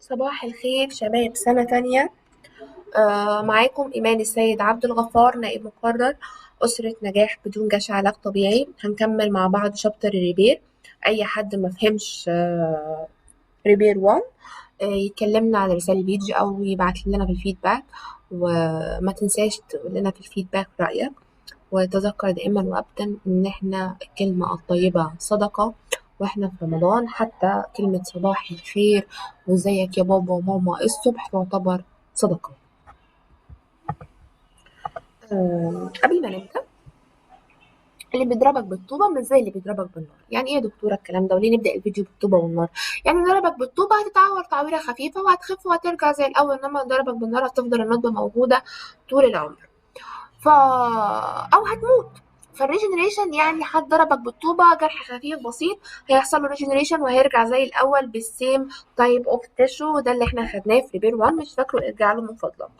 صباح الخير شباب سنة تانية. معاكم إيمان السيد عبد الغفار، نائب مقرر أسرة نجاح بدون جشع علاج طبيعي. هنكمل مع بعض شابتر ريبير. أي حد ما فهمش ريبير 1 يكلمنا على رسالة بيج أو يبعت لنا في الفيدباك. وما تنساش تقول لنا في الفيدباك رأيك، وتذكر دائما وأبدا إن إحنا الكلمة الطيبة صدقة، وإحنا في رمضان حتى كلمة صباح الخير وازيك يا بابا وماما الصبح تعتبر صدقة. قبل ما نبدأ، اللي بيضربك بالطوبة مش زي اللي بيضربك بالنار. يعني ايه يا دكتورة الكلام ده؟ وليه نبدأ الفيديو بالطوبة والنار؟ يعني ضربك بالطوبة هتتعور تعويرة خفيفة وهتخف وهترجع زي الأول، انما ضربك بالنار هتفضل الندبة موجودة طول العمر او هتموت. فالريجنريشن يعني حد ضربك بالطوبة جرح خفيف بسيط هيحصل له ريجنريشن وهيرجع زي الأول بالسيم تايب اوف تيشو. ده اللي احنا خدناه في ريبير 1، مش فاكره ارجع له من فضلك.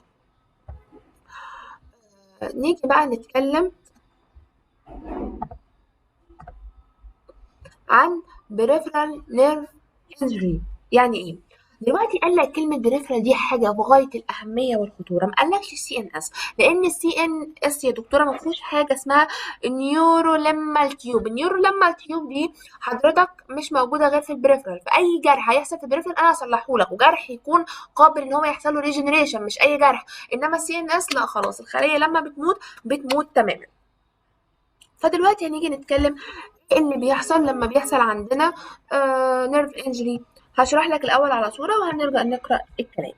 نيجي بقى نتكلم عن peripheral nerve injury. يعني ايه؟ دلوقتي قال لك كلمة بريفرال دي حاجة بغاية الأهمية والخطورة، ما قالكش السي ان اس، لأن السي ان اس يا دكتورة ما فيهوش حاجة اسمها نيوروليمال تيوب. النيوروليمال تيوب دي حضرتك مش موجودة غير في البريفرال. فأي جرح هيحصل في البريفرال أنا هصلحه لك، وجرح يكون قابل إن هو يحصل له ريجنريشن، مش أي جرح. إنما السي ان اس لا، خلاص الخلية لما بتموت بتموت تماما. فدلوقتي هنيجي نتكلم ايه اللي بيحصل لما بيحصل عندنا نيرف انجري. هشرح لك الاول على صوره وهنرجع نقرا الكلام.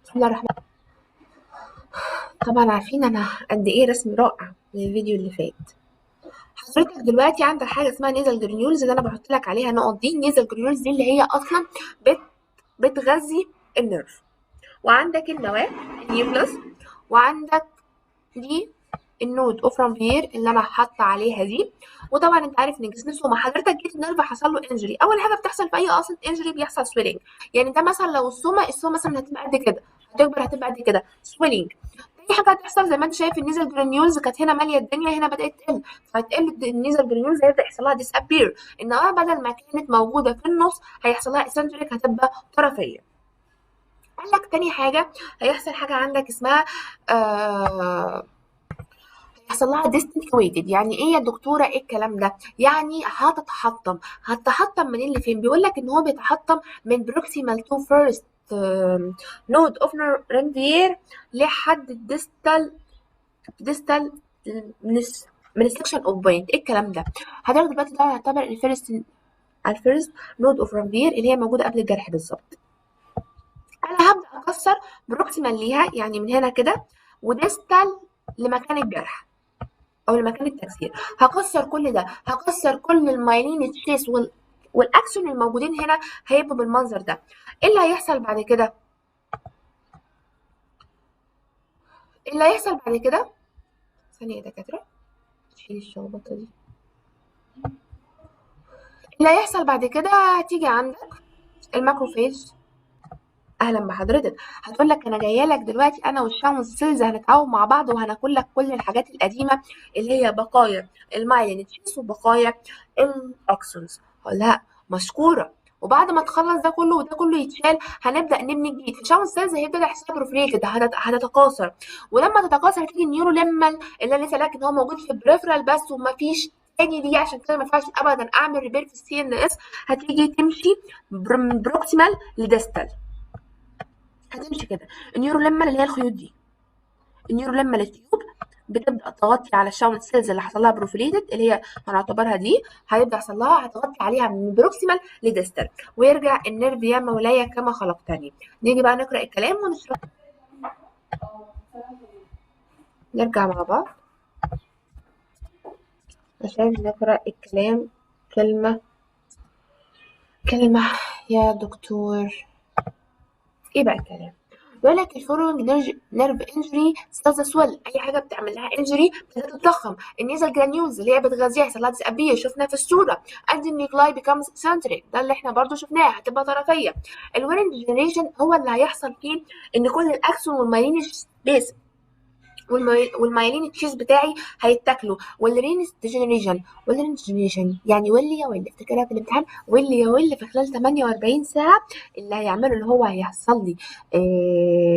بسم الله الرحمن الرحيم. طبعا عارفين انا قد ايه رسم رائع من الفيديو اللي فات. حضرتك دلوقتي عندك حاجه اسمها نيزل جرانيولز اللي انا بحط لك عليها نقط دي. نيزل جرانيولز دي اللي هي اصلا بتغذي النيرف. وعندك النواه النيوكلس، وعندك دي النود اوف رامبير اللي انا حاطه عليها دي. وطبعا انت عارف ان جسم سوما حضرتك جيت النيرف حصل له انجري، اول حاجه بتحصل في اي اصلا انجري بيحصل سويلنج. يعني ده مثلا لو السوما مثلا هتبقى قد كده، هتكبر هتبقى قد كده، سويلنج. تاني حاجه هتحصل زي ما انت شايف النيزل جرانيولز كانت هنا ماليه الدنيا، هنا بدات تقل، فهتقل النيزل جرانيولز هيبدا يحصل لها ديسابير، انما بدل ما كانت موجوده في النص هيحصل لها اسنتريك، هتبقى طرفيه. قال لك تاني حاجه هيحصل حاجه عندك اسمها يحصل لها ديستنكويتد. يعني ايه يا دكتوره ايه الكلام ده؟ يعني هتتحطم منين لفين؟ بيقول لك ان هو بيتحطم من بروكسيمال تو فيرست نود اوف رانفير لحد الديستال من السكشن اوف بوينت. ايه الكلام ده؟ حضرتك دلوقتي ده يعتبر الفيرست نود اوف رانفير اللي هي موجوده قبل الجرح بالظبط. انا هبدا اكسر بروكسيمال ليها يعني من هنا كده، وديستال لمكان الجرح او لمكان التكسير. هكسر كل ده، هكسر كل المايلين تشيس والاكسون الموجودين هنا هيبقوا بالمنظر ده. ايه اللي هيحصل بعد كده؟ ايه اللي هيحصل بعد كده؟ ثانيه يا دكاتره، شيل الشخبطه دي. اللي هيحصل بعد كده هتيجي عندك الماكروفيج. اهلا بحضرتك. هتقول لك انا جايه لك دلوقتي انا والشاون سيلز هنتعاون مع بعض وهناكل لك كل الحاجات القديمه اللي هي بقايا المايلين تشيس وبقايا الاكسونز. لا مشكوره. وبعد ما تخلص ده كله وده كله يتشال هنبدا نبني جديد. الشاون سيلز هيبدا يحصل بروفريتد، هتتكاثر. ولما تتكاثر هتيجي النيورو لما اللي انا لسه لكن هو موجود في البريفرال بس ومفيش تاني دي، عشان كده ما ينفعش ابدا اعمل ريبير في السي ان اس. هتيجي تمشي من بروكسيمال لديستال، هتمشي كده. النيوروليما اللي هي الخيوط دي، النيوروليما للتيوب بتبدا تغطي على الشاون سيلز اللي حصل لها بروفيليتد اللي هي هنعتبرها دي، هيبدا يحصل لها هتغطي عليها من بروكسيمال لديستال، ويرجع النيرف يا مولاي كما خلقتني. نيجي بقى نقرا الكلام ونشرح. نرجع مع بعض عشان نقرا الكلام كلمه كلمه. يا دكتور ايه بقى الكلام؟ بيقول لك الفورورنج نيرف انجري ستاز سويل، اي حاجه بتعمل لها انجري بتتضخم. النيزل جرانيولز اللي هي بتغذيها يحصل لها ديسابير، شفناها في الصوره. اند النيوكلاي بيكمز سنتريك، ده اللي احنا برضو شفناه هتبقى طرفيه. الويرنج جنريشن هو اللي هيحصل فيه ان كل الاكسون والمايلين بيس والمايلين تشيز بتاعي هيتاكلوا، والرينس ديجنريشن يعني واللي يا واللي افتكرها في الامتحان، واللي يا واللي في خلال 48 ساعه اللي هيعمله اللي هو هيحصل لي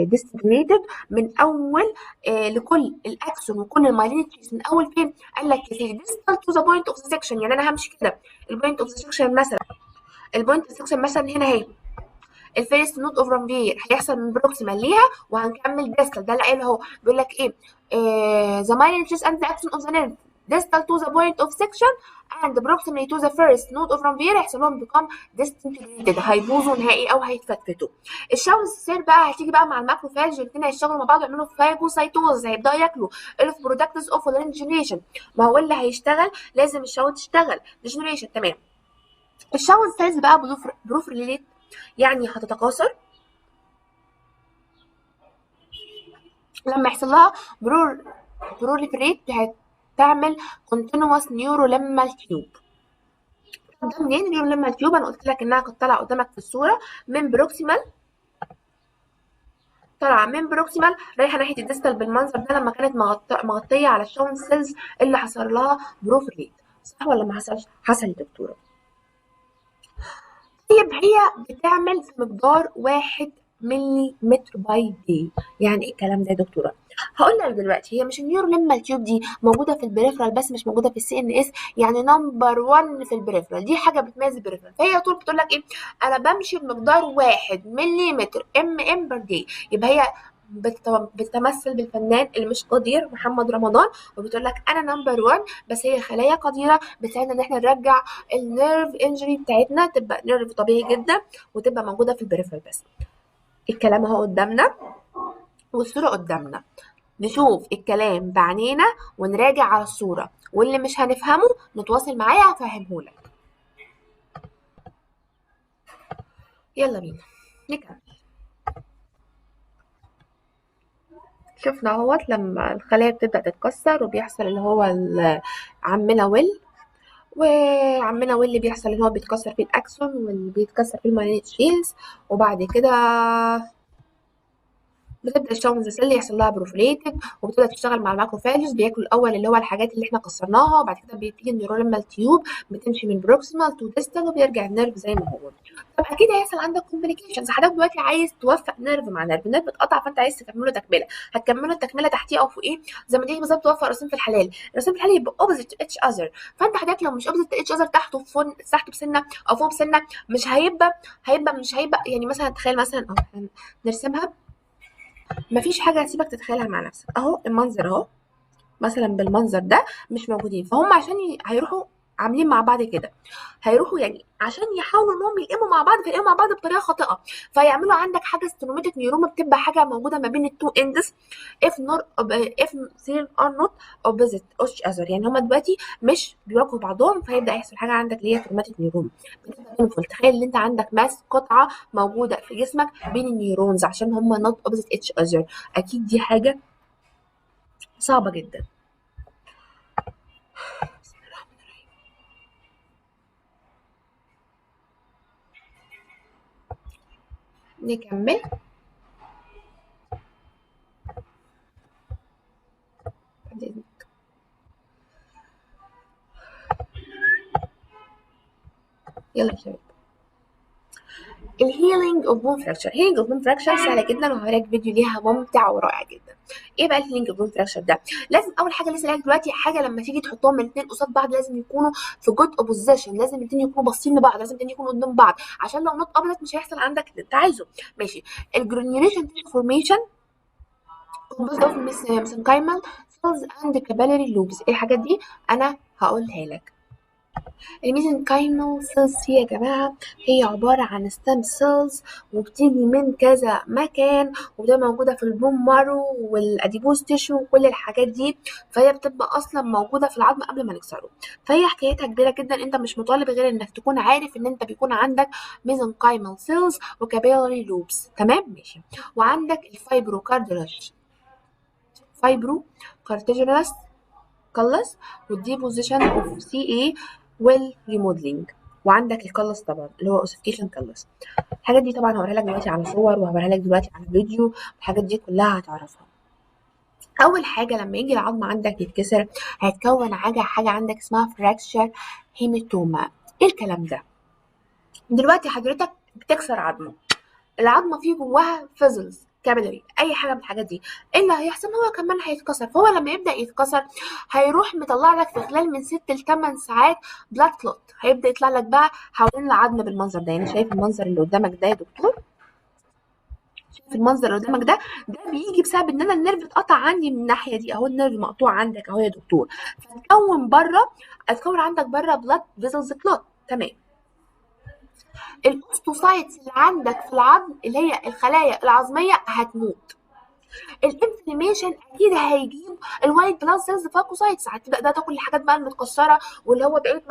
ديستجريتد من اول لكل الاكسون وكل المايلين تشيز من اول فين؟ قال لك يا سيدي distal to the point of the section، يعني انا همشي كده البوينت اوف ذا سكشن مثلا، البوينت اوف ذا سكشن مثلا هنا اهي، الفيرست نوت اوف رامبير هيحصل من بروكسيمال ليها وهنكمل ديستال. ده اللي قايل اهو، بيقول لك ايه ذا مايلين تشيز اند ذا اكسون اوف ذا نيرف distal to the point of section and proximally to the first node of Ranvier هيحصل لهم become disintegrated، هيبوظوا نهائي او هيتفتتوا. الشاورز سير بقى هتيجي بقى مع الماكروفاج، الاثنين هيشتغلوا مع بعض ويعملوا فاجوسايتوز، هيبداوا ياكلوا الف برودكتس اوف جنريشن. ما هو اللي هيشتغل لازم الشاور تشتغل جنريشن. تمام. الشاور سيلز بقى بروفريليت يعني هتتكاثر لما يحصل لها بروليفريت، هتعمل كونتينوس نيوروليمال تيوب. ده منين النيوروليمال تيوب؟ انا قلت لك انها كانت طالعه قدامك في الصوره من بروكسيمال، طالعه من بروكسيمال رايحه ناحيه الديستال بالمنظر ده لما كانت مغطيه على الشاون سيلز اللي حصل لها بروفريت. صح ولا ما حصلش؟ حصل يا دكتوره. طيب هي بتعمل في مقدار 1 ملي متر باي دي. يعني ايه الكلام ده يا دكتوره؟ هقول لك دلوقتي، هي مش النيوروليمال تيوب دي موجوده في البريفرال بس مش موجوده في السي ان اس، يعني نمبر 1 في البريفرال، دي حاجه بتميز البريفرال. فهي طول بتقول لك ايه؟ انا بمشي بمقدار 1 ملي متر ام بر دي. يبقى هي بتتمثل بالفنان اللي مش قدير محمد رمضان، وبتقول لك انا نمبر 1. بس هي خلايا قديره بتساعدنا ان احنا نرجع النيرف انجري بتاعتنا تبقى نيرف طبيعي جدا وتبقى موجوده في البريفرال بس. الكلام اهو قدامنا والصوره قدامنا، نشوف الكلام بعنينا ونراجع على الصوره، واللي مش هنفهمه نتواصل معايا هفهمهولك. يلا بينا نكمل. شفنا اهوت لما الخلايا بتبدأ تتكسر وبيحصل اللي هو عمنا ويل بيحصل اللي هو بيتكسر فيه الاكسون واللي بيتكسر فيه المايلين شيلز، وبعد كده بتبدا الشاونز سيل يحصل لها بروفليتد وبتبدا تشتغل مع الماكروفاجز، بياكلوا الاول اللي هو الحاجات اللي احنا كسرناها، وبعد كده بتيجي النيوروليمال تيوب بتمشي من بروكسيمال تو ديستال وبيرجع النيرف زي ما هو. طب اكيد هيحصل عندك كومبليكيشنز، حضرتك دلوقتي عايز توفق نيرف مع نيرف، النيرف اتقطع فانت عايز تكمله تكمله، هتكمله التكمله تحتيه او فوقيه، زي ما تيجي بالظبط توفق راسين في الحلال، الراسين في الحلال يبقى اوبوزيت اتش اذر، فانت حضرتك لو مش اوبوزيت اتش اذر تحته تحته بسنه او فوق بسنه مش هيبقى يعني مثلا تخيل مثلا اهو نرسمها، مفيش حاجه هتسيبك تتخيلها مع نفسك. اهو المنظر اهو مثلا بالمنظر ده مش موجودين، فهم عشان هيروحوا عاملين مع بعض كده، هيروحوا يعني عشان يحاولوا انهم يلقموا مع بعض فيلقموا مع بعض بطريقه خاطئه، فيعملوا عندك حاجه ستروماتيك نيوروما، بتبقى حاجه موجوده ما بين التو اندز if they are not opposite each other، يعني هما دلوقتي مش بيواجهوا بعضهم فيبدا يحصل حاجه عندك اللي هي تروماتيك نيوروما. تخيل ان انت عندك ماس قطعه موجوده في جسمك بين النيورونز عشان هما not opposite each other، اكيد دي حاجه صعبه جدا. نكمل. يلا يا شباب. الهيلينج اوف بون فراكشر، هيلينج اوف بون فراكشر سهله جدا وهوريك فيديو ليها ممتع ورائع جدا. ايه بقى الهيلينج اوف بون فراكشر ده؟ لازم اول حاجه لسه قايلك دلوقتي حاجه لما تيجي تحطهم الاثنين قصاد بعض لازم يكونوا في جود اوبوزيشن، لازم الاثنين يكونوا باصين لبعض، لازم الاثنين يكونوا قدام بعض عشان لو نوت ابلت مش هيحصل عندك اللي انت عايزه. ماشي. الجرانيوليشن فورميشن composed of mesenchymal cells and capillary loops. ايه الحاجات دي؟ انا هقولها لك. الميزنكايمال سيلز دي يا جماعة هي عبارة عن ستام سيلز وبتيجي من كذا مكان وبتبقى موجودة في البون مارو والأديبوز تيشو وكل الحاجات دي، فهي بتبقى أصلا موجودة في العظم قبل ما نكسره، فهي حكايتها كبيرة جدا. أنت مش مطالب غير إنك تكون عارف إن أنت بيكون عندك ميزنكايمال سيلز وكابيلاري لوبس. تمام ماشي. وعندك الفايبرو كارتيجينس كلس والديبوزيشن اوف سي اي والريموديلنج، وعندك الكلس طبعا اللي هو اوسيفيكيشن كلس. الحاجات دي طبعا هوريها لك دلوقتي على صور وهوريها لك دلوقتي على فيديو، الحاجات دي كلها هتعرفها. اول حاجه لما يجي العظم عندك يتكسر هيتكون حاجه عندك اسمها فراكشر هيماتوما. ايه الكلام ده؟ دلوقتي حضرتك بتكسر عظمه، العظمه فيه جواها فيزلز كابيلاري اي حاجه من الحاجات دي، ايه اللي هيحصل؟ هو كمان هيتكسر. فهو لما يبدا يتكسر هيروح مطلع لك في خلال من 6 ل 8 ساعات بلاد كلوت، هيبدا يطلع لك بقى حوالين العظم بالمنظر ده. يعني شايف المنظر اللي قدامك ده يا دكتور؟ شايف المنظر اللي قدامك ده؟ ده بيجي بسبب ان انا النيرف اتقطع عندي من الناحيه دي اهو، النيرف مقطوع عندك اهو يا دكتور، فتكون بره، هتكون عندك بره بلاد فيزلز كلوت. تمام. الاوستوسايتس اللي عندك في العظم اللي هي الخلايا العظميه هتموت. الانفلاميشن اكيد هيجيب الوايت بلاد سيلز فاكوسايتس، هتبدا ده تاكل الحاجات بقى المتكسره، واللي هو بقيت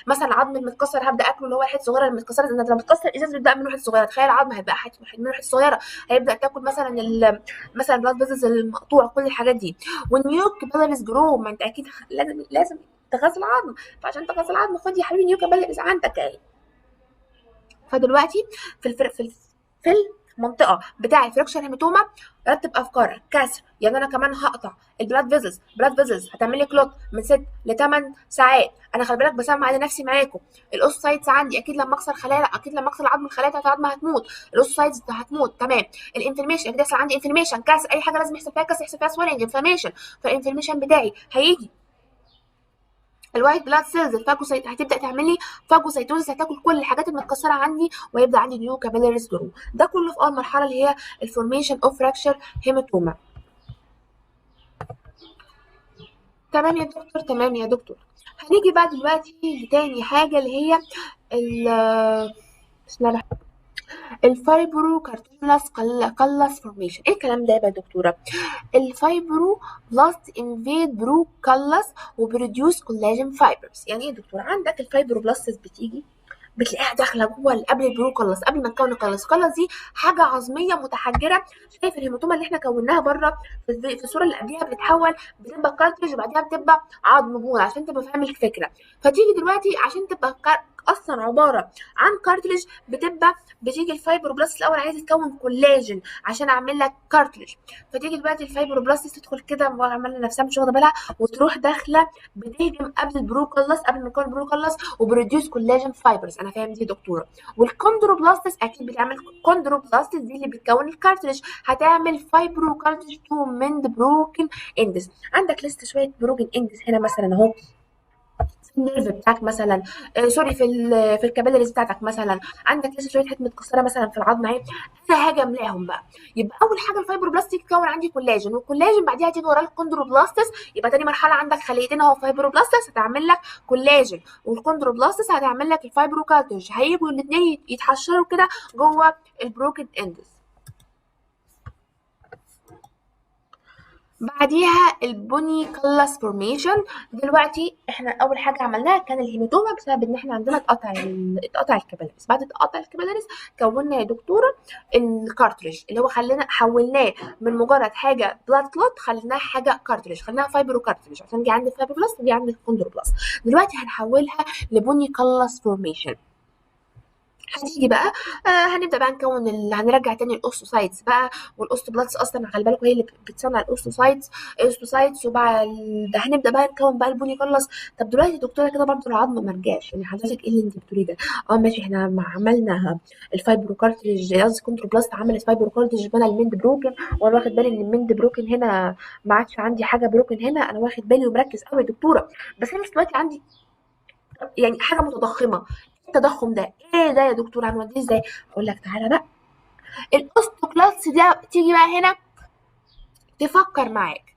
مثلا العظم المتكسر هبدا اكله اللي هو حته صغيره المتكسره، لان لما تكسر ازاز بتبدا منه حته صغيره، تخيل العظم هيبقى حته منه حته صغيره، هيبدا تاكل مثلا مثلا البلاد فيزلز المقطوع، كل الحاجات دي. والنيو كابيلاريز جرو، ما انت اكيد لازم تغذي العظم، فعشان تغذي العظم خد يا حبيبي نيو كابيلاريز عندك اهي. فدلوقتي في في المنطقه بتاع الفراكشر هيماتوما رتب افكارك. كسر يعني انا كمان هقطع البلاد فيزلز، بلاد فيزلز هتعمل لي كلوت من 6 ل 8 ساعات. انا خلي بالك بسمع على نفسي معاكم. الاوسايتس عندي اكيد لما اكسر خلايا، اكيد لما اكسر العظم الخلايا بتاعت العظم هتموت، الاوسايتس هتموت. تمام. الانفلاميشن اكيد يحصل عندي انفلاميشن، كسر اي حاجه لازم يحصل فيها كسر، يحصل فيها سويلنج انفلاميشن، فالانفلاميشن بتاعي هيجي الوايت بلاد سيلز الفاجوسايت هتبدا تعمل لي فاجوسايتوزس، هتاكل كل الحاجات المتكسره عندي ويبدا عندي نيو كابيلاريز جرو. ده كله في اول مرحله اللي هي الفورميشن اوف فراكشر هيماتوما. تمام يا دكتور، تمام يا دكتور. هنيجي بقى دلوقتي لتاني حاجه اللي هي بسم الله الفايبرو كارتولاس كاللاس فورميشن. ايه الكلام ده يا دكتوره؟ الفايبرو بلاست انفيد برو كاللاس وبروديوس كولاجين فايبرز. يعني ايه يا دكتور؟ عندك الفايبرو بلاستس بتيجي بتلاقيها داخله جوه قبل البروكلس، قبل ما نكون الكلس دي حاجه عظميه متحجره. شايف الهيماتوما اللي احنا كوناها بره في الصوره اللي قبلها بتتحول بتبقى كارتريج وبعدها بتبقى عظم بول، عشان تبقى فاهم الفكره. فتيجي دلوقتي عشان تبقى اصلا عباره عن كارتريج بتيجي الفايبروبلاست الاول عايزه تكون كولاجين عشان اعمل لك كارتريج، فتيجي دلوقتي الفايبروبلاست تدخل كده وعماله نفسها مش واخده بالها وتروح داخله بتهجم قبل البروكلس، قبل ما يكون البروكلس وبروديوس كولاجين فايبرز. انا فاهم دي دكتوره. والكوندروبلاستس اكيد بتعمل كوندروبلاستس دي اللي بتكون الكارتريج، هتعمل فايبرو كارتريج تو مند بروكن اندز. عندك لسه شويه بروكن اندز هنا مثلا اهو في النيرف بتاعك مثلا، سوري في الكابيلاريز بتاعتك مثلا، عندك لسه شويه حته متكسره مثلا في العظم اهي، انا هاجي املاهم بقى. يبقى اول حاجه الفايبروبلاست يتكون عندي كولاجين، والكولاجين بعديها تيجي وراه الكوندروبلاستس، يبقى تاني مرحله عندك خليتين اهو فايبروبلاستس هتعمل لك كولاجين، والكوندروبلاستس هتعمل لك الفايبروكارتج، هيجوا الاثنين يتحشروا كده جوه البروكن اندس. بعديها البوني كلاس فورميشن. دلوقتي احنا اول حاجه عملناها كان الهيماتوما بسبب ان احنا عندنا اتقطع الكابيلاريز. بعد اتقطع الكابيلاريز كونا يا دكتوره الكارتريج اللي هو حولناه من مجرد حاجه بلاد كلوت خليناها حاجه كارتريج، خليناها فايبرو كارتريج عشان جه عندي فايبروبلاست وجه عندي كوندروبلاست. دلوقتي هنحولها لبوني كلاس فورميشن. هتيجي بقى هنبدا بقى نكون هنرجع تاني الاوستوسايتس بقى، والاوستوبلاتس اصلا خلي بالكوا هي اللي بتصنع الاوستوسايتس وبقى ده هنبدا بقى نكون بقى البوني كلس. طب دلوقتي يا دكتوره كده برضه العظم ما رجعش، يعني حضرتك ايه اللي انت بتقوليه ده؟ اه ماشي، احنا عملنا الفايبرو كارتريج، قصدي كونتروبلاست عملت فايبرو كارتريج بنى الميند بروكن، وانا واخد بالي ان الميند بروكن هنا ما عادش عندي حاجه بروكن هنا، انا واخد بالي ومركز قوي يا دكتوره. بس انا دلوقتي عندي يعني حاجه متضخمه. التضخم ده ايه ده يا دكتور؟ هنوديه ازاي؟ اقول لك تعالى بقى. الاوستوكلاست دي تيجي بقى هنا تفكر معاك،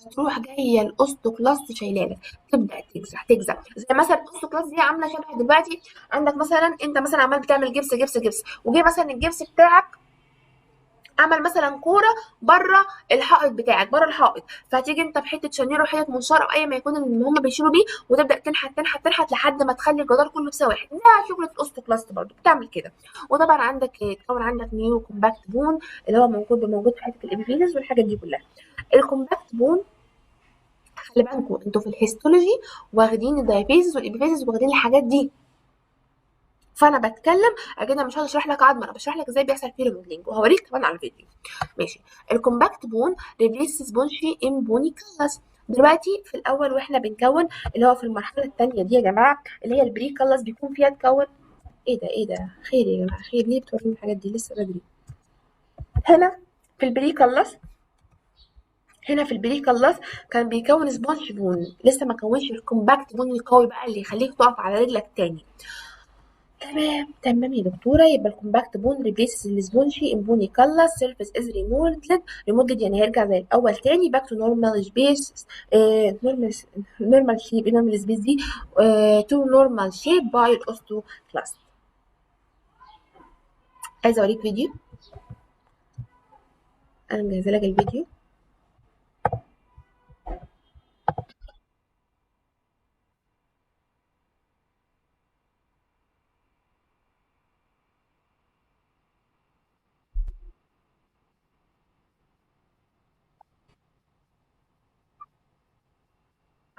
هتروح جايه الاوستوكلاست شايلالك تبدا تجزع زي مثلا الاوستوكلاست دي عامله شبه دلوقتي عندك مثلا انت مثلا عمال بتعمل جبس وجه مثلا الجبس بتاعك عمل مثلا كوره بره الحائط بتاعك، بره الحائط، فهتيجي انت بحته شنيره وحته منشار او اي ما يكون اللي هم بيشيلوا بيه وتبدا تنحت لحد ما تخلي الجدار كله في واحد. ده شغله الاوستوكلاست برضو بتعمل كده. وطبعا عندك تكون عندك نيو كومباكت بون اللي هو موجود في حته الابيفيزس والحاجات دي كلها. الكومباكت بون خلي بالكم انتوا في الهيستولوجي واخدين الدايابيزس والابيفيزس واخدين الحاجات دي، فانا بتكلم اكيد انا مش هشرح لك عظمه، انا بشرح لك ازاي بيحصل فيه ريموديلنج، وهوريك كمان على الفيديو. ماشي. الكومباكت بون ريبليس سبونجي ان بوني كلاس. دلوقتي في الاول واحنا بنكون، اللي هو في المرحله الثانيه دي يا جماعه، اللي هي البري كلاس، بيكون فيها تكون. ايه ده خير يا جماعه، خير، ليه بتوريني الحاجات دي لسه بدري؟ هنا في البري كلاس، هنا في البري كلاس كان بيكون سبونج بون، لسه ما كونش الكومباكت بون القوي بقى اللي يخليك تقف على رجلك تاني. تمام يا دكتورة. يبقى الكومباكت بون ريبليسز السبونجي ان بوني كلا سيرفيس از ريمودد يعني هيرجع زي الاول تاني، باك تو نورمال سبيس، نورمال شيب، نورمال سبيس دي تو نورمال شيب باي الاوستو كلاس. عايزه اوريك فيديو، انا مجهزه لك الفيديو.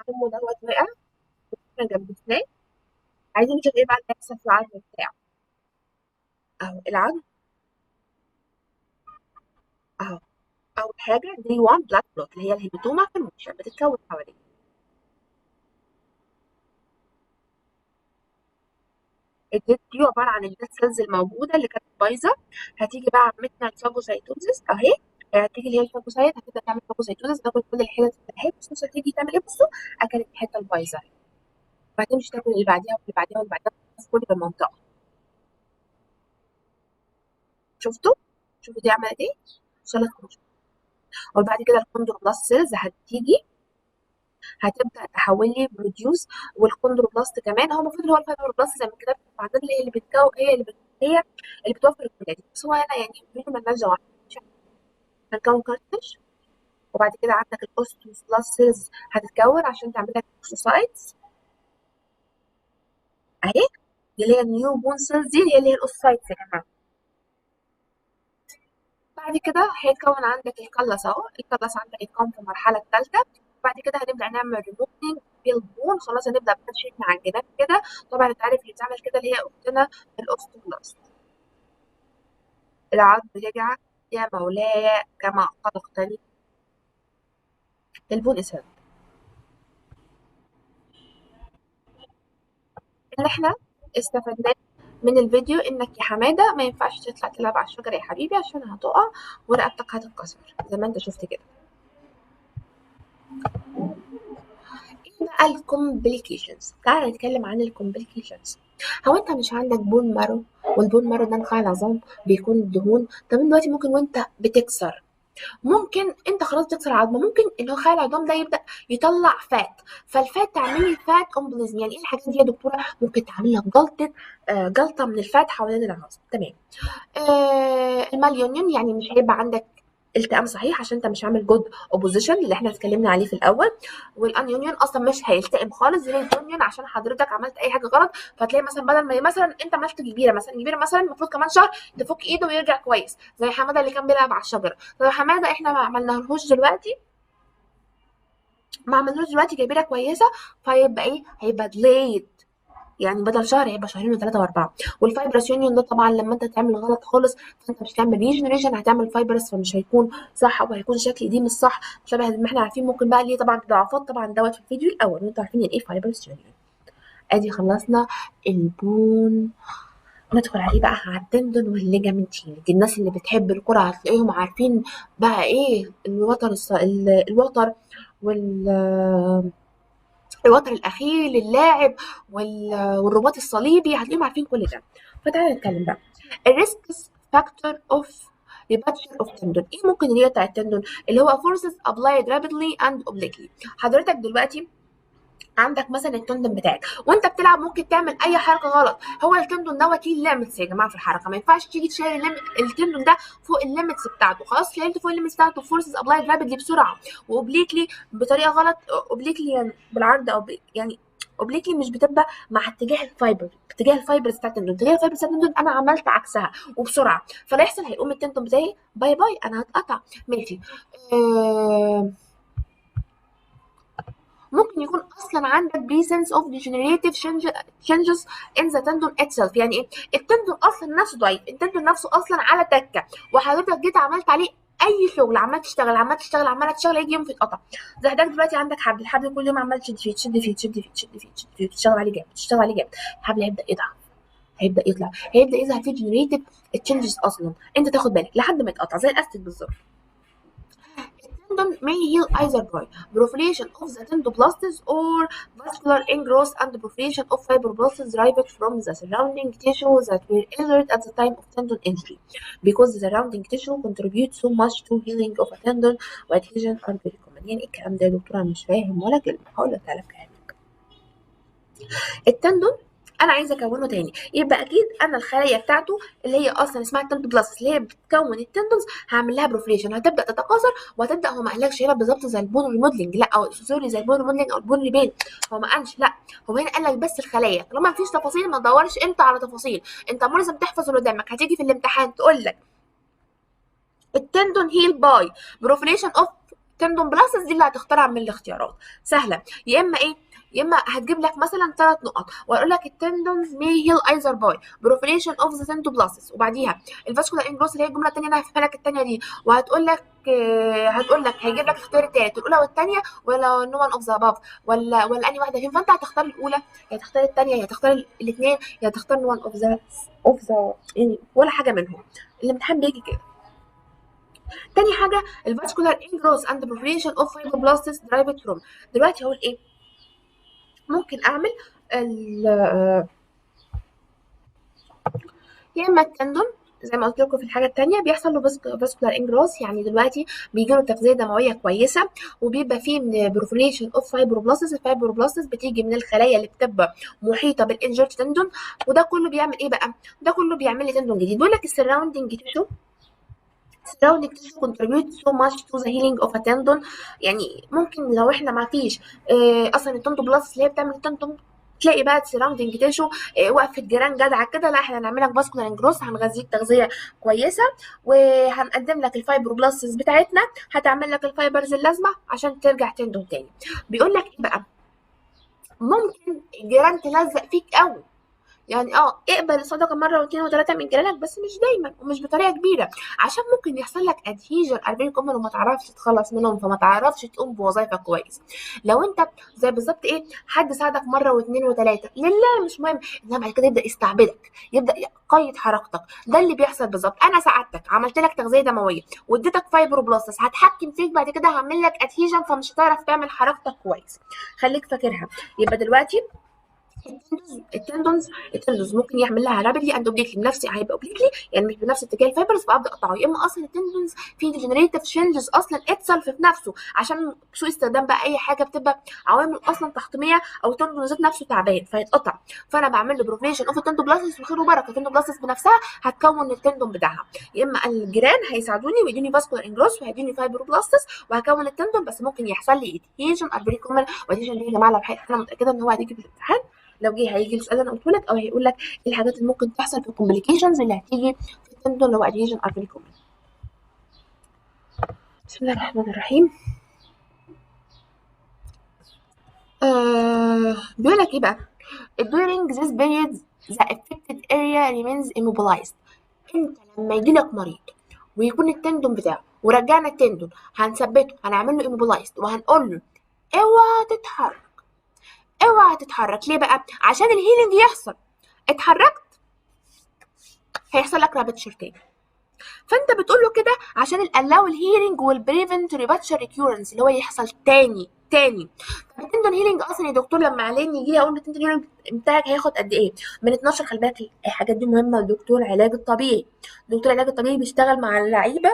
عمو دوت وقع جنب سنان، عايزين نشوف ايه بقى اللي هيحصل في العظم بتاعه. اهو العظم اهو. اول حاجه دي 1 بلاك بلوت اللي هي الهيماتوما في المنشأ بتتكون حواليه. الديت دي عباره عن الديت سيلز الموجوده اللي كانت بايظه، هتيجي بقى عملتنا الفاجوسايتوزس اهي. هتيجي اللي هي الفاجوسايت هتبدا تعمل فاجوسايتوزس، تاكل كل الحتت اللي اهي، بص هتيجي تعمل ايه، بصوا اكلت الحته البايظه، وبعدين مش تاكل اللي بعديها واللي بعديها واللي بعديها في كل المنطقه. شفتوا؟ شوفوا دي عملت ايه؟ شالت خروج. وبعد كده الكوندروبلاست سيلز هتيجي هتبدا تحول لي بروديوس، والكوندروبلاست كمان هو المفروض اللي هو الفايبروبلاست زي ما كده بعدين هي اللي بتكون، هي اللي بتوفر الكولاجين، بس هو انا يعني مالناش دعوه. هنكون كارتج، وبعد كده عندك الاوستوبلاست سيلز هتتكون عشان تعمل لك اوستوسايتس اهي، اللي هي النيو بون سيلز دي اللي هي الاوستوسايتس يا جماعه. بعد كده هيتكون عندك الكلس اهو، الكلس عندك هيتكون في المرحله الثالثه. بعد كده هنبدا نعمل ريموفنج بالبون، خلاص هنبدا بقى نشيل مع الجناب كده. طبعا انت عارف اللي بتعمل كده اللي هي اختنا الاوستوبلاست. العظم رجع يا مولاي كما خلقتني. البون اسهل اللي احنا استفدناه من الفيديو انك يا حماده ما ينفعش تطلع تلعب على الشجره يا حبيبي عشان هتقع ورقبتك هتتكسر زي ما انت شفت كده. ايه بقى الكومبليكيشنز؟ تعالى نتكلم عن الكومبليكيشنز. هو انت مش عندك بون مارو؟ والبون مارو ده نخاع العظام بيكون دهون. طب انت دلوقتي ممكن وانت بتكسر، ممكن انت خلاص بتكسر عظمه، ممكن ان هو خلايا العظام ده يبدا يطلع فات، فالفات تعمل لي فات امبوليزم. يعني ايه الحاجات دي يا دكتوره؟ ممكن تعمل لك جلطه، جلطه من الفات حوالين العظم. تمام. الماليونيون يعني مش هيبقى عندك التئام صحيح عشان انت مش عامل جود اوبوزيشن اللي احنا اتكلمنا عليه في الاول. والانيونيون اصلا مش هيلتئم خالص زي اليونيون عشان حضرتك عملت اي حاجه غلط، فتلاقي مثلا بدل ما مثلا انت عملت كبيره، مثلا كبيره مثلا المفروض كمان شهر تفك ايده ويرجع كويس زي حماده اللي كان بيلعب على الشجره. طب حماده احنا ما عملناهوش دلوقتي، ما عملناهوش دلوقتي كبيره كويسه، فيبقى ايه؟ هيبقى ديليد، يعني بدل شهر هيبقى شهرين وثلاثه واربعه. والفايبرس يونيون ده طبعا لما انت تعمل غلط خالص، فانت مش هتعمل ريجنريشن، هتعمل فايبرس، فمش هيكون صح، وهيكون شكل دي مش صح شبه ما احنا عارفين. ممكن بقى ليه طبعا تضاعفات طبعا دوت في الفيديو الاول وانتوا عارفين يعني ايه فايبرس يونيون. ادي خلصنا البون. ندخل عليه بقى على التندون والليجامنتين. دي الناس اللي بتحب الكرة هتلاقيهم عارفين بقى ايه الوتر وال الوتر الاخير للاعب والرباط الصليبي، هتلاقيهم عارفين كل ده. فتعالى نتكلم بقى الريسك فاكتور اوف ريباتشر اوف تندون. ايه ممكن اللي يقطع التندون؟ اللي هو forces applied rapidly and obliquely. حضرتك دلوقتي عندك مثلا التندون بتاعك وانت بتلعب ممكن تعمل اي حركه غلط. هو التندون دوت ليه ليميتس يا جماعه في الحركه، ما ينفعش تيجي تشيل التندون ده فوق الليميتس بتاعته. خلاص شيلته فوق الليميتس بتاعته، فورسز ابلايد رابيدلي بسرعه واوبليكلي بطريقه غلط. اوبليكلي يعني بالعرض او يعني اوبليكلي مش بتبقى مع اتجاه الفايبر، اتجاه الفايبرز بتاعت التندون، اتجاه الفايبرز بتاعت التندون انا عملت عكسها وبسرعه، فلا يحصل هيقوم التندون بتاعي باي باي انا هتقطع. ماشي. ممكن يكون اصلا عندك presence of degenerative changes in the tendon itself. يعني ايه؟ التندون اصلا نفسه ضعيف، التندون نفسه اصلا على تكه، وحضرتك جيت عملت عليه اي شغل، عمال تشتغل عمال تشتغل عمال تشتغل، يجي يوم تتقطع. زي حضرتك دلوقتي عندك حبل، الحبل كل يوم عمال تشد فيه تشد فيه تشد فيه تشد فيه تشد فيه، تشتغل عليه جامد تشتغل عليه جامد، الحبل هيبدا يضعف، هيبدا يطلع، هيبدا يظهر فيه جنريتيف تشينجز اصلا، انت تاخد بالك لحد ما يتقطع زي الاستيك بالظبط. Tendon may heal either by proliferation of the tendinoblasts or vascular ingrowth and proliferation of fibroblasts derived from the surrounding tissue that were injured at the time of tendon injury, because the surrounding tissue contributes so much to healing of a tendon وadhesion are very common. يعني ايه الكلام ده يا دكتوره؟ انا مش فاهم ولا كلمه، هقول لك تعالى افهمك. التندون انا عايزه اكونه تاني، يبقى اكيد انا الخلايا بتاعته اللي هي اصلا اسمها التندوبلاست اللي هي بتكون التندونز هعمل لها بروفليشن، هتبدا تتكاثر وهتبدا. هو ما قالكش هنا بالظبط زي البون ريموديلنج، لا، او سوري زي البون ريموديلنج او البون ريبين، هو ما قالش، لا، هو هنا قال لك بس الخلايا. طالما مفيش تفاصيل ما تدورش انت على تفاصيل، انت ملزم تحفظ اللي قدامك. هتيجي في الامتحان تقول لك التندون هيل باي بروفليشن اوف تندون بلاسس، دي اللي هتختارها من الاختيارات سهله. يا اما ايه؟ يا اما هتجيب لك مثلا 3 نقط ويقول لك التندونز مي هيل ايزر باي بروفليشن اوف ذا تندون بلاسس، وبعديها الفاسكولار انجروس اللي هي الجمله الثانيه اللي هفهمها لك الثانيه دي، وهتقول لك هتقول لك هيجيب لك الاختيار الثالث، الاولى والثانيه ولا نو ون اوف ذا اباف، ولا انهي واحده فيهم، فانت هتختار الاولى يا تختار الثانيه يا تختار الاثنين يا تختار نو ون اوف ذا يعني ولا حاجه منهم. الامتحان بيجي كده. تاني حاجه الفاسكولار انجروس اند بروفليشن اوف فايبروبلاستس درايفد فروم. دلوقتي هقول ايه؟ ممكن اعمل يا اما التندون زي ما قلت لكم في الحاجه الثانيه بيحصل له فاسكولار انجروس، يعني دلوقتي بيجي له تغذيه دمويه كويسه وبيبقى فيه من بروفليشن اوف فايبروبلاستس. الفايبروبلاستس بتيجي من الخلايا اللي بتبقى محيطه بالانجرت تندون، وده كله بيعمل ايه بقى؟ ده كله بيعمل لي تندون جديد. بيقول لك السراوندنج تيشو surrounding tissue contribute so much to the healing of a tendon. يعني ممكن لو احنا ما فيش اصلا التندو بلس اللي هي بتعمل التندون، تلاقي بقى سراوندنج تيشو وقفه جيران جدعه كده، لا احنا هنعمل لك فاسكولار انجروس، هنغذيك تغذيه كويسه وهنقدم لك الفايبروبلاستس بتاعتنا، هتعمل لك الفايبرز اللازمه عشان ترجع تندون تاني. بيقول لك ايه بقى؟ ممكن الجيران تلزق فيك قوي، يعني اقبل الصدقه مره واثنين وثلاثه من جيرانك، بس مش دايما ومش بطريقه كبيره، عشان ممكن يحصل لك ادهيجن اربين كومن وما تعرفش تتخلص منهم، فما تعرفش تقوم بوظائفك كويس. لو انت زي بالظبط ايه، حد ساعدك مره واثنين وثلاثه لله مش مهم، انما بعد كده يبدا يستعبدك، يبدا يقيد حركتك، ده اللي بيحصل بالظبط. انا ساعدتك عملت لك تغذيه دمويه واديتك فايبروبلاستس، هتحكم فيك بعد كده هعمل لك ادهيجن، فمش هتعرف تعمل حركتك كويس. خليك فاكرها. يبقى دلوقتي التندونز ممكن يعمل لها رابيدلي اند اوبليكلي، بنفس هيبقى اوبليكلي يعني مش بنفس اتجاه الفايبرز، فابدا اقطعه. يا اما اصلا التندونز في ديجنريتيف تشينجز اصلا اتسلف في نفسه، عشان سوء استخدام بقى اي حاجه بتبقى عوامل اصلا تحطيميه، او التندون ذات نفسه تعبان فيتقطع، فانا بعمل له بروفليشن اوف التندوبلاستس وخير وبركه. التندوبلاستس بنفسها هتكون التندون بتاعها، يا اما الجيران هيساعدوني ويدوني فاسكولار انجروس وهيدوني فايبروبلاستس وهكون التندون، بس ممكن يحصل لي ادهيجن اربري كومن. وادهيجن دي يا جماعه لو انا متاكده ان هو هتيجي في الامتحان، لو جه هيجي السؤال اللي انا قلته لك، او هيقول لك ايه الحاجات اللي ممكن تحصل في الكومبليكيشنز اللي هتيجي في التندون لو ادهيجن اربري كومن. بسم الله الرحمن الرحيم. بيقول لك ايه بقى؟ during this period the affected area remains immobilized. انت لما يجي لك مريض ويكون التندون بتاعه ورجعنا التندون، هنثبته، هنعمل له immobilized وهنقول له اوعى تتحرك، اوعى تتحرك. ليه بقى؟ عشان الهيلينج يحصل. اتحركت هيحصل لك رابتشر تاني، فانت بتقول له كده عشان الالاو الهيلينج والبريفنت ريباتشر ريكيورنس اللي هو يحصل تاني. طب التندون هيلينج اصلا يا دكتور لما علينا يجي لي اقول له التندون هيلينج بتاعك هياخد قد ايه؟ من 12. خلي بالك الحاجات دي مهمه لدكتور العلاج الطبيعي. دكتور العلاج الطبيعي بيشتغل مع اللعيبه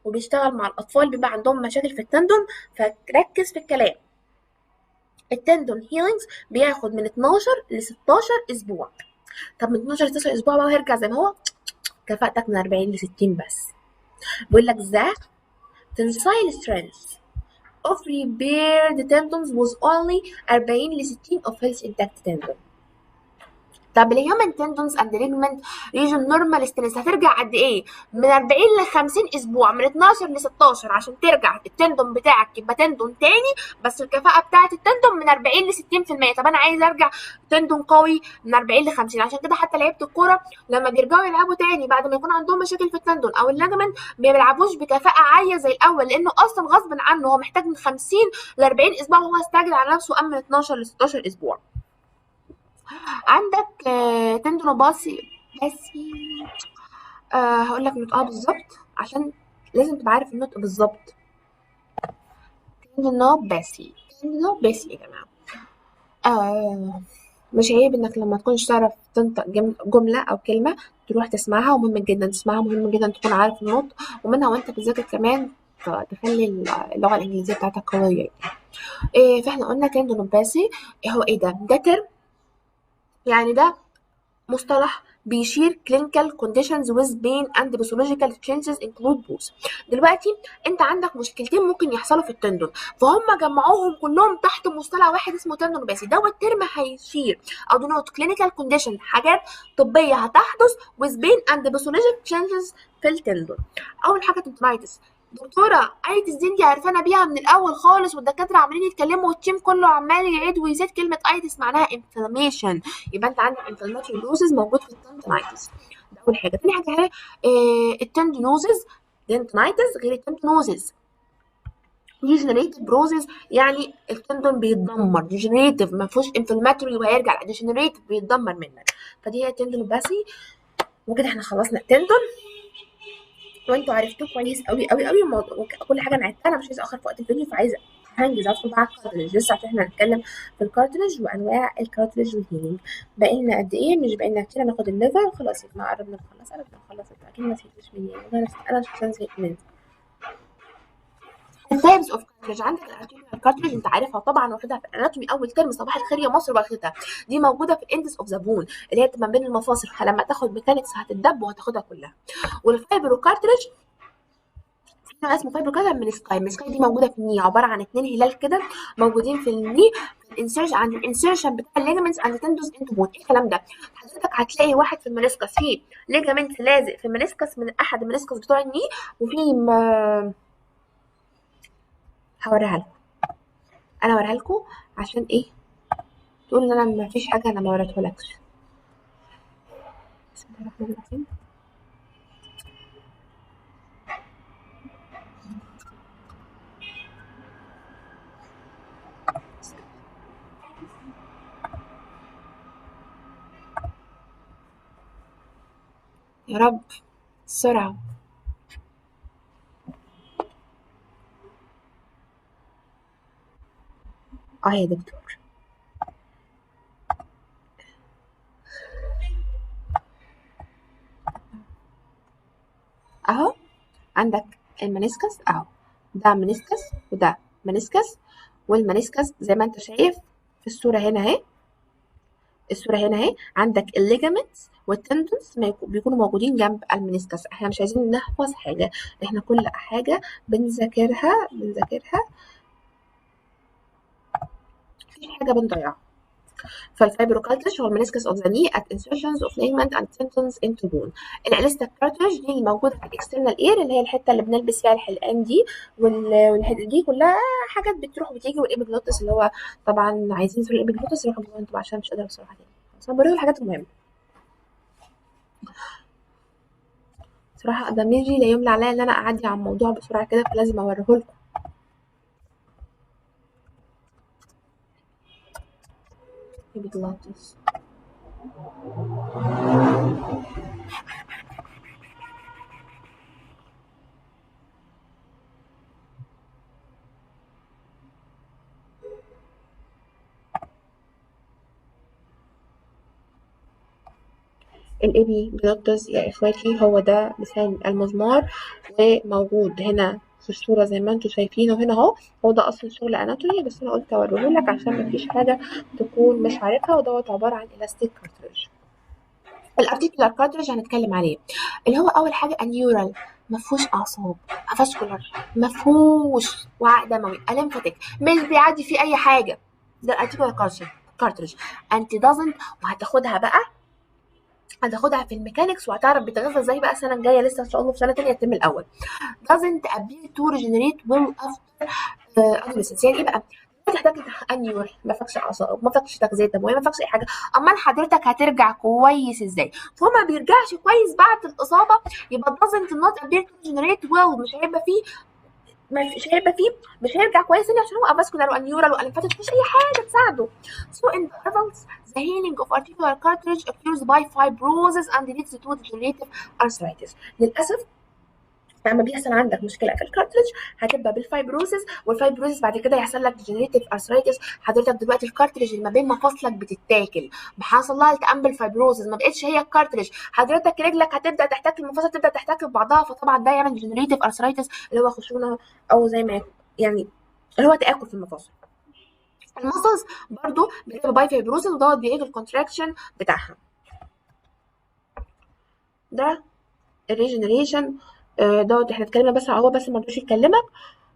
وبيشتغل مع الاطفال بيبقى عندهم مشاكل في التندون، فركز في الكلام. التندون هيلينجز بياخد من 12 ل 16 اسبوع. طب من 12 ل 16 اسبوع بقى هيرجع زي ما هو؟ كفاءتك من 40 ل 60 بس. بيقول لك the tensile strength of repaired tendons was only 40 ل 60 of health intact tendon. طب الهيومن تندونز اند ليجمنت ريجن نورمال ستينس هترجع قد ايه؟ من 40 ل 50 اسبوع، من 12 ل 16 عشان ترجع التندون بتاعك يبقى تندون تاني، بس الكفاءه بتاعه التندون من 40 ل 60%. طب انا عايز ارجع تندون قوي من 40 ل 50. عشان كده حتى لعيبه الكوره لما بيرجعوا يلعبوا تاني بعد ما يكون عندهم مشاكل في التندون او الليجمنت ما بيلعبوش بكفاءه عاليه زي الاول، لانه اصلا غصب عنه هو محتاج من 50 ل 40 اسبوع، وهو استعجل على نفسه وقام من 12 ل 16 اسبوع. عندك تندونوباسي باسي. هقول لك نطقها بالظبط عشان لازم تبقى عارف النطق بالظبط. تندونوباسي، تندونوباسي يا جماعه. مش عيب انك لما تكونش تعرف تنطق جمله او كلمه تروح تسمعها، ومهم جدا تسمعها، مهم جدا تكون عارف النطق، ومنها وانت بتذاكر كمان تخلي اللغه الانجليزيه بتاعتك قويه. فاحنا قلنا تندونوباسي هو ايه ده ترم، يعني ده مصطلح بيشير clinical conditions with pain and pathological changes include both. دلوقتي انت عندك مشكلتين ممكن يحصلوا في التندون، فهم جمعوهم كلهم تحت مصطلح واحد اسمه تندونوباسي. دوت الترم هيشير او denote clinical condition، حاجات طبيه هتحدث with pain and pathological changes في التندون. اول حاجه تندونايتس. دكتوره ايتس دي انت عارفانا بيها من الاول خالص، والدكاتره عمالين يتكلموا والتيم كله عمال يعيد ويزيد كلمه ايتس معناها انفلاميشن، يبقى انت عندك انفلاماتوري بروسيس موجود في التندونايتس. ده اول حاجه. تاني حاجه هي التندونوزز. تندونايتس غير التندونوزز. ديجنريتيف بروسيس يعني التندون بيتدمر، ديجنريتيف ما فيهوش انفلاماتوري وهيرجع، ديجنريتيف بيتدمر منك. فدي هي تندونوباسي. وكده احنا خلصنا التندون وانتوا عرفتوه كويس قوي قوي قوي، كل حاجه انا عدتها. انا مش عايزه اخر في وقت الفيديو، فعايزه هنجز ادخل بقى على الكارتريج لسه عشان احنا هنتكلم في الكارتريج وانواع الكارتريج والهيلينج. باقي لنا قد ايه؟ مش باقي لنا كتير، هناخد الليفر وخلاص يا جماعه. قربنا نخلص اكيد ما زهقتش مني، انا شخصيا زهقت مني. التايبس اوف كارتريج. عندك الارتيكولار كارتريج انت عارفها طبعا، واخدها في الاناتومي اول ترم، صباح الخير يا مصر واخدها. دي موجوده في الاندس اوف ذا بون اللي هي ما بين المفاصل، فلما تاخد ميكانكس هتتدب وهتاخدها كلها. والفايبرو كارتريج اسمه فايبرو كارتريج من سكاي. من سكاي دي موجوده في الني، عباره عن 2 هلال كده موجودين في الني، الانسيرشن عند الانسيرشن بتاع الليجمنتس عند تندوز انتو بون. ايه الكلام ده؟ حضرتك هتلاقي واحد في المنسكس فيه ليجمنت لازق في المنسكس من احد المنسكس بتوع الني، وفي هوريها لكم. انا اوريها لكم عشان ايه تقول ان انا ما فيش حاجه انا ما وريتهولكش. بسم الله الرحمن الرحيم. يا رب السرعه. يا دكتور اهو عندك المنسكس اهو، ده منسكس وده منسكس، والمنسكس زي ما انت شايف في الصوره هنا اهي، الصوره هنا اهي. عندك الليجامنتس والتندونز بيكونوا موجودين جنب المنسكس. احنا مش عايزين نحفظ حاجه، احنا كل حاجه بنذاكرها مفيش حاجه بنضيعها. فالفايبرو كارتريج هو المنسكس اوف ذا ني ات انسرشنز اوف ليجمنت اند تندونز انتو بون. الاليستيك كارتريج دي اللي موجوده في الاكسترنال اير، اللي هي الحته اللي بنلبس فيها الحلقان دي، والحته دي كلها حاجات بتروح وبتيجي. والابيجلوتس اللي هو طبعا عايزين نزور الابيجلوتس روحوا جوه انتوا عشان مش قادره بصراحه تاني، بس انا بوريكم الحاجات المهمه. بصراحه ضميري لا يملى عليا ان انا اعدي على الموضوع بسرعه كده، فلازم اوريهولكم. ابيجلوتس الابيجلوتس يا اخواتي هو ده لسان المزمار، وموجود هنا في الصورة زي ما انتوا شايفينه هنا اهو. هو ده اصلا شغل اناتومي، بس انا قلت اوريهولك عشان مفيش حاجة تكون مش عارفها. ودوت عبارة عن الاستيك كارتريج. الارتيكولار كارتريج هنتكلم عليه، اللي هو اول حاجة انيورال، مفهوش اعصاب، افاسكولار مفهوش وعاء دموي، اليمفاتيك مش بيعدي فيه اي حاجة. ده الارتيكولار كارتريج. انتي دازنت وهتاخدها بقى هتاخدها في الميكانيكس وهتعرف بيتغذى ازاي بقى السنه الجايه، لسه ان شاء الله في سنه تانية الترم الاول. doesn't appear to regenerate well after adolescence. يعني ايه بقى؟ محتاج انيول، ما فيكش اعصاب، ما فيكش تغذيه دمويه، ما فيكش اي حاجه. امال حضرتك هترجع كويس ازاي؟ فهو ما بيرجعش كويس بعد الاصابه، يبقى doesn't not appear to regenerate well، مش هيبقى فيه مش هيرجع كويس تاني عشان هو افاسكولار وانيورال والانفاتيك، مفيش اي حاجه تساعده. So in the adults the healing of articular cartilage occurs by fibrosis and leads to degenerative arthritis. للاسف لما بيحصل عندك مشكله في الكارتلج هتبقى بالفايبروسيس، والفايبروسيس بعد كده يحصل لك ديجنريتيف ارثرايتس. حضرتك دلوقتي الكارتلج اللي ما بين مفاصلك بتتاكل، حصل لها التئام بالفايبروسيس، ما بقتش هي الكارتلج. حضرتك رجلك هتبدا تحتك، المفاصل تبدا تحتك ببعضها، فطبعا ده يعمل ديجنريتيف ارثرايتس اللي هو خشونه، او زي ما يعني اللي هو تاكل في المفاصل. المسلز برضو بتبقى باي فايبروسيس، ودوت بيعيد الكونتراكشن بتاعها. ده الريجنريشن دوت احنا اتكلمنا بس هو بس ما رضوش يكلمك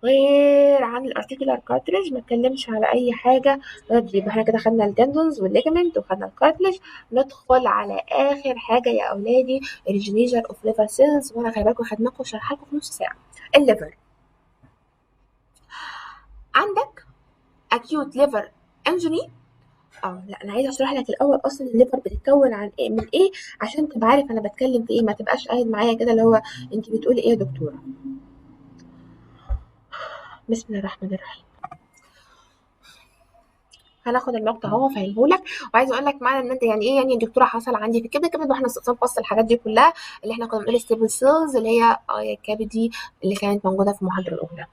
غير عن الارتيكولار كارتريج، ما اتكلمش على اي حاجه. يبقى احنا كده خدنا التندونز والليجمنت وخدنا الكارتليج. ندخل على اخر حاجه يا اولادي، الريجنيشن اوف ليفر سيلز، وانا خلي بالكم خدناكم وشرحها لكم في نص ساعه. الليفر عندك acute liver injury. لا انا عايزه اشرح لك الاول اصلا الليفر بتتكون عن ايه من ايه عشان تبقى عارف انا بتكلم في ايه، ما تبقاش قاعد معايا كده اللي هو انت بتقولي ايه يا دكتوره. بسم الله الرحمن الرحيم. هناخد المقطع اهو فاهمهولك، وعايزه اقول لك معنى ان انت يعني ايه يعني يا دكتوره حصل عندي في الكبد. الكبد واحنا استئصال فصل الحاجات دي كلها اللي احنا كنا بنقول ستيبل سيلز اللي هي الكبدي اللي كانت موجوده في المحاضره الاولى.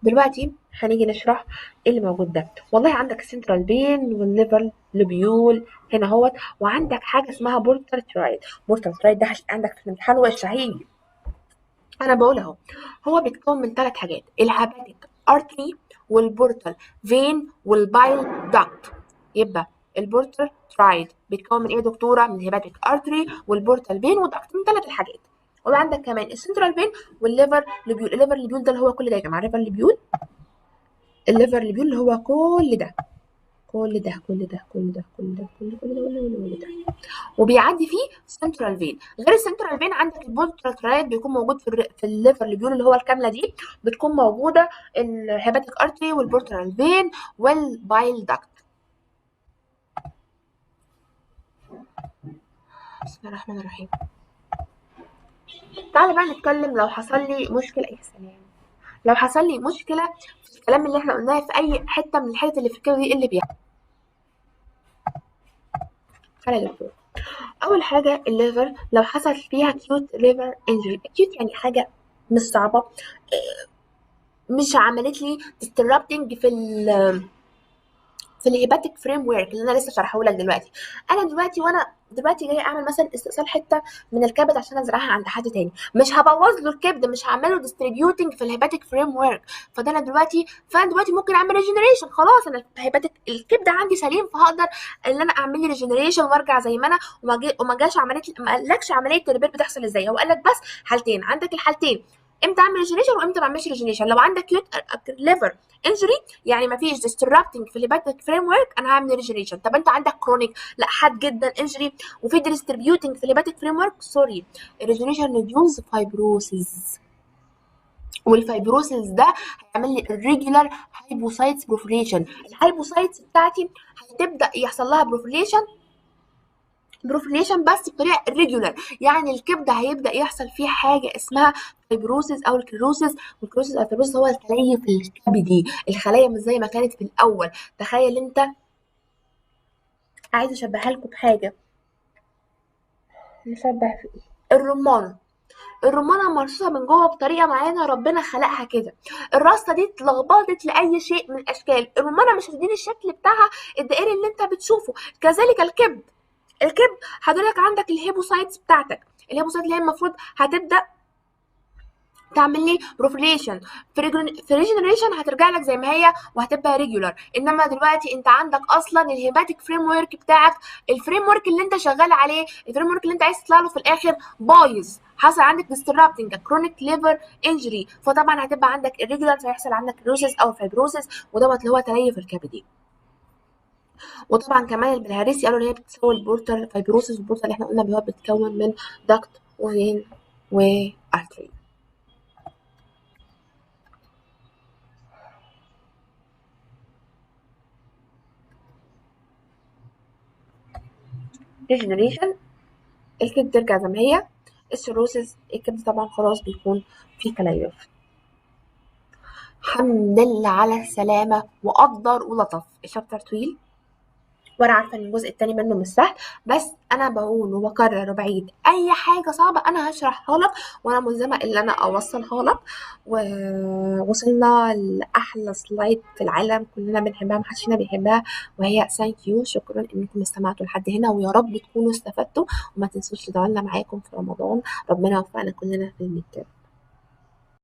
دلوقتي هنيجي نشرح ايه اللي موجود ده. والله عندك السنترال بين والليفر لوبيول هنا اهوت، وعندك حاجه اسمها بورتال ترايد. بورتال ترايد ده عندك في الامتحان والشهيد. انا بقول اهو هو بيتكون من 3 حاجات، الهاباتيك ارتري والبورتال فين والبايل داكت. يبقى البورتال ترايد بيتكون من ايه يا دكتوره؟ من الهيباتيك ارتري والبورتال فين وداكت، من 3 حاجات. وعندك كمان السنترال فين والليفر لوبيول. الليفر لوبيول ده اللي هو كل ده يا جماعه، الليفر لوبيول، الليفر لوبيول اللي هو كل ده كل ده كل ده كل ده كل ده كل ده كل ده، وبيعدي فيه سنترال فين. غير السنترال فين عندك البورتال ترايد بيكون موجود في الليفر لوبيول اللي هو الكامله دي، بتكون موجوده الهيباتيك ارتري والبورتال فين والبايل داكت. بسم الله الرحمن الرحيم. تعالى بقى نتكلم لو حصل لي مشكله. يا سلام، لو حصل لي مشكله في الكلام اللي احنا قلناه في اي حته من الحتت اللي في الكلمه دي، ايه اللي بيحصل؟ تعالى يا دكتور. اول حاجه الليفر لو حصل فيها acute liver injury. acute يعني حاجه مش صعبه، مش عملت لي disrupting في الهيباتيك فريم ورك اللي انا لسه شرحه لك دلوقتي. انا وانا دلوقتي جايه اعمل مثلا استئصال حته من الكبد عشان ازرعها عند حد تاني، مش هبوظ له الكبد، مش هعمل له ديستريبيوتنج في الهيباتيك فريم ورك. فانا دلوقتي ممكن اعمل ريجنريشن. خلاص انا الهيباتيك الكبد عندي سليم، فهقدر ان انا اعمل لي ريجنريشن وارجع زي ما انا، وما جاش عمليه، ما قالكش عمليه الريبير بتحصل ازاي، هو قال لك بس حالتين. عندك الحالتين امتى اعمل ريجنريشن وامتى ما اعملش ريجنريشن. لو عندك ليفر انجري يعني ما فيش disrupting في الهيباتيك فريم ورك انا هعمل ريجنريشن. طب انت عندك كرونيك لا حاد جدا انجري وفي distributing في الهيباتيك فريم ورك، سوري، الريجنريشن ريديوز فايبروسيس، والفايبروسيس ده هيعمل لي الريجولار هايبوسايتس بروفيليشن. الهايبوسايتس بتاعتي هتبدا يحصل لها بروفيليشن بس بطريقه ريجولار، يعني الكبد هيبدا يحصل فيه حاجه اسمها فايبروسيس او الكلروسيس. والكلروسيس او الفايبروسيس هو التليف الكبدي، الخلايا مش زي ما كانت في الاول. تخيل انت، عايزه اشبهها لكم بحاجه، نشبه في ايه؟ الرمانه مرصوصه من جوه بطريقه معينه، ربنا خلقها كده. الرصه دي اتلخبطت لاي شيء من الاشكال، الرمانه مش هتديني الشكل بتاعها الدائري اللي انت بتشوفه. كذلك الكبد حضرتك عندك الهيبوسايتس بتاعتك، الهيبوسايت اللي هي المفروض هتبدا تعمل لي بروفيليشن في ريجنريشن، هترجع لك زي ما هي وهتبقى ريجولار. انما دلوقتي انت عندك اصلا الهيباتيك فريم ورك بتاعك، الفريم ورك اللي انت شغال عليه، الفريم ورك اللي انت عايز تطلع له في الاخر بايظ، حصل عندك ديسترابتنج كرونيك ليفر انجري، فطبعا هتبقى عندك الريجولار، فيحصل عندك كروسيس او فايبروسيس، ودوت اللي هو تليف الكبدي. وطبعا كمان البلهارسيا قالوا ان هي بتسوي البورتال فايبروسيس، البورتال اللي احنا قلنا اللي هو بيتكون من داكت وفين وارتري. ريجنريشن، الكبد ترجع زي ما هي. السيروسيس، الكبد طبعا خلاص بيكون في تليف. الحمد لله على السلامة وقدر ولطف. الشابتر طويل وانا عارفه ان الجزء التاني منه مش سهل، بس انا بقول وبكرر وبعيد اي حاجه صعبه انا هشرحها لك، وانا ملزمه ان انا اوصلها لك. ووصلنا لاحلى سلايد في العالم كلنا بنحبها، محدش فينا بيحبها، وهي ثانك يو، شكرا انكم استمعتوا لحد هنا، ويا رب تكونوا استفدتوا. وما تنسوش تدعوا لنا معاكم في رمضان، ربنا يوفقنا كلنا في الميد.